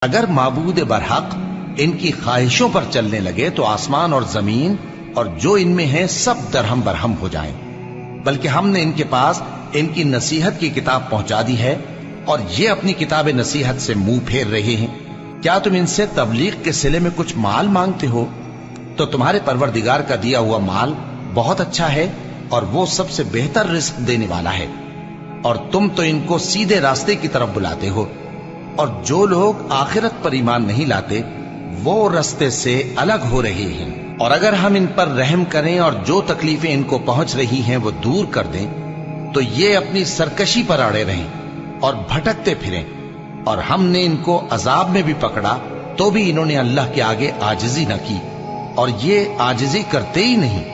اگر معبود برحق ان کی خواہشوں پر چلنے لگے تو آسمان اور زمین اور جو ان میں ہے سب درہم برہم ہو جائیں، بلکہ ہم نے ان کے پاس ان کی نصیحت کی کتاب پہنچا دی ہے اور یہ اپنی کتاب نصیحت سے منہ پھیر رہے ہیں۔ کیا تم ان سے تبلیغ کے صلے میں کچھ مال مانگتے ہو؟ تو تمہارے پروردگار کا دیا ہوا مال بہت اچھا ہے اور وہ سب سے بہتر رزق دینے والا ہے، اور تم تو ان کو سیدھے راستے کی طرف بلاتے ہو، اور جو لوگ آخرت پر ایمان نہیں لاتے وہ راستے سے الگ ہو رہے ہیں۔ اور اگر ہم ان پر رحم کریں اور جو تکلیفیں ان کو پہنچ رہی ہیں وہ دور کر دیں تو یہ اپنی سرکشی پر اڑے رہیں اور بھٹکتے پھریں، اور ہم نے ان کو عذاب میں بھی پکڑا تو بھی انہوں نے اللہ کے آگے عاجزی نہ کی، اور یہ عاجزی کرتے ہی نہیں،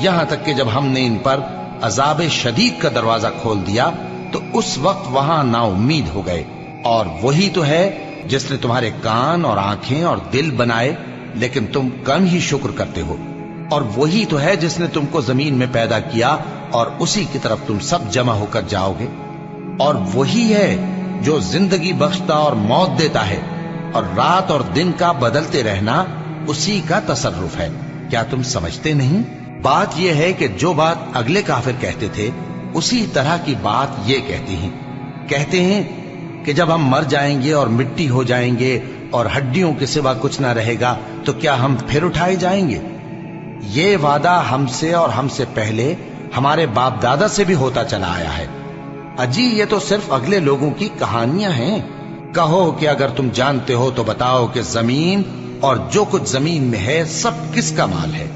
یہاں تک کہ جب ہم نے ان پر عذاب شدید کا دروازہ کھول دیا تو اس وقت وہاں نا امید ہو گئے۔ اور وہی تو ہے جس نے تمہارے کان اور آنکھیں اور دل بنائے لیکن تم کم ہی شکر کرتے ہو، اور وہی تو ہے جس نے تم کو زمین میں پیدا کیا اور اسی کی طرف تم سب جمع ہو کر جاؤ گے، اور وہی ہے جو زندگی بخشتا اور موت دیتا ہے، اور رات اور دن کا بدلتے رہنا اسی کا تصرف ہے۔ کیا تم سمجھتے نہیں؟ بات یہ ہے کہ جو بات اگلے کافر کہتے تھے اسی طرح کی بات یہ کہتے ہیں کہ جب ہم مر جائیں گے اور مٹی ہو جائیں گے اور ہڈیوں کے سوا کچھ نہ رہے گا تو کیا ہم پھر اٹھائے جائیں گے؟ یہ وعدہ ہم سے اور ہم سے پہلے ہمارے باپ دادا سے بھی ہوتا چلا آیا ہے۔ اجی یہ تو صرف اگلے لوگوں کی کہانیاں ہیں۔ کہو کہ اگر تم جانتے ہو تو بتاؤ کہ زمین اور جو کچھ زمین میں ہے سب کس کا مال ہے؟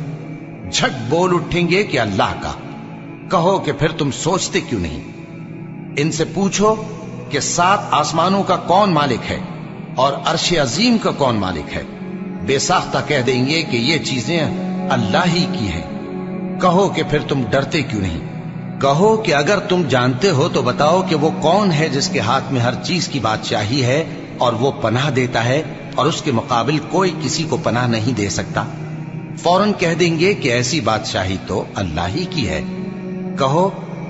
جھٹ بول اٹھیں گے کہ اللہ کا۔ کہو کہ پھر تم سوچتے کیوں نہیں؟ ان سے پوچھو کہ 7 آسمانوں کا کون مالک ہے اور عرش عظیم کا کون مالک ہے؟ بے ساختہ کہہ دیں گے کہ یہ چیزیں اللہ ہی کی ہیں۔ کہو کہ پھر تم ڈرتے کیوں نہیں؟ کہو کہ اگر تم جانتے ہو تو بتاؤ کہ وہ کون ہے جس کے ہاتھ میں ہر چیز کی بادشاہی ہے اور وہ پناہ دیتا ہے اور اس کے مقابل کوئی کسی کو پناہ نہیں دے سکتا؟ فوراً کہہ دیں گے کہ ایسی بادشاہی تو اللہ ہی کی ہے۔ کہو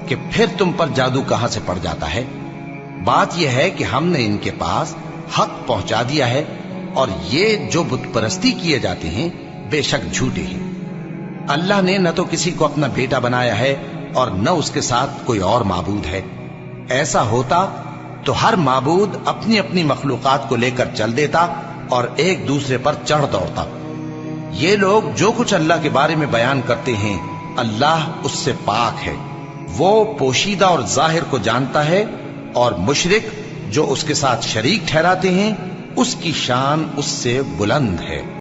کہ پھر تم پر جادو کہاں سے پڑ جاتا ہے؟ بات یہ ہے کہ ہم نے ان کے پاس حق پہنچا دیا ہے، اور یہ جو بت پرستی کیے جاتے ہیں بے شک جھوٹے ہیں۔ اللہ نے نہ تو کسی کو اپنا بیٹا بنایا ہے اور نہ اس کے ساتھ کوئی اور معبود ہے۔ ایسا ہوتا تو ہر معبود اپنی اپنی مخلوقات کو لے کر چل دیتا اور ایک دوسرے پر چڑھ دوڑتا۔ یہ لوگ جو کچھ اللہ کے بارے میں بیان کرتے ہیں اللہ اس سے پاک ہے، وہ پوشیدہ اور ظاہر کو جانتا ہے، اور مشرک جو اس کے ساتھ شریک ٹھہراتے ہیں اس کی شان اس سے بلند ہے۔